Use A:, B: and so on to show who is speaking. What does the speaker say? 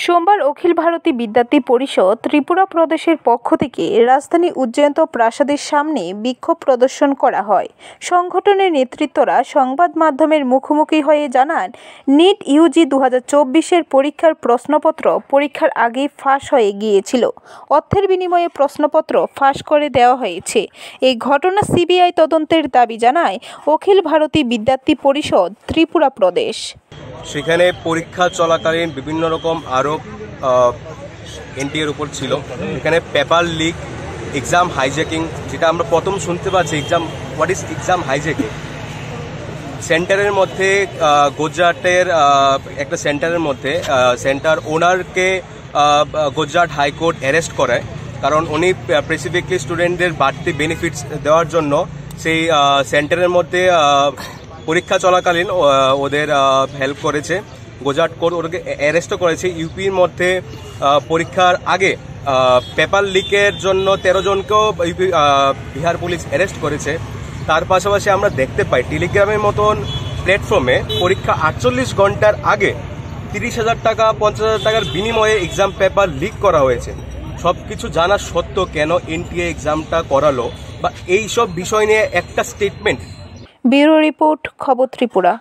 A: সোমবার অখিল ভারতী বিদ্যার্থী পরিষদ ত্রিপুরা প্রদেশের পক্ষ থেকে রাজধানী উজ্জয়ন্ত প্রাসাদের সামনে বিক্ষোভ প্রদর্শন করা হয়। সংগঠনের নেতৃত্বরা সংবাদ মাধ্যমের মুখোমুখি হয়ে জানান, নিট ইউজি 2024-এর পরীক্ষার প্রশ্নপত্র পরীক্ষার আগেই ফাঁস হয়ে গিয়েছিল। অর্থের বিনিময়ে প্রশ্নপত্র ফাঁস করে দেওয়া হয়েছে। এই ঘটনা সিবিআই তদন্তের দাবি জানায় অখিল ভারতী বিদ্যার্থী পরিষদ ত্রিপুরা প্রদেশ।
B: সেখানে পরীক্ষা চলাকালীন বিভিন্ন রকম আরোপ এনটিএর উপর ছিল। এখানে পেপার লিক, এক্সাম হাইজ্যাকিং, যেটা আমরা প্রথম শুনতে পাচ্ছি। What is exam hijacking? সেন্টারের মধ্যে গুজরাটের একটা সেন্টারের মধ্যে সেন্টার ওনারকে গুজরাট হাইকোর্ট অ্যারেস্ট করায়, কারণ উনি স্পেসিফিকলি স্টুডেন্টদের বাড়তি বেনিফিটস দেওয়ার জন্য সেই সেন্টারের মধ্যে পরীক্ষা চলাকালীন ওদের হেল্প করেছে। গুজরাট কোর্ট ওদেরকে অ্যারেস্টও করেছে। ইউপির মধ্যে পরীক্ষার আগে পেপার লিকের জন্য 13 জনকেও বিহার পুলিশ অ্যারেস্ট করেছে। তার পাশাপাশি আমরা দেখতে পাই টেলিগ্রামের মতন প্ল্যাটফর্মে পরীক্ষা 48 ঘন্টার আগে 30,000 টাকা 50,000 টাকার বিনিময়ে এক্সাম পেপার লিক করা হয়েছে। সব কিছু জানা সত্ত্বেও কেন এনটিএ এক্সামটা করালো, বা এইসব বিষয় নিয়ে একটা স্টেটমেন্ট।
A: ব্যুরো রিপোর্ট, খবর ত্রিপুরা।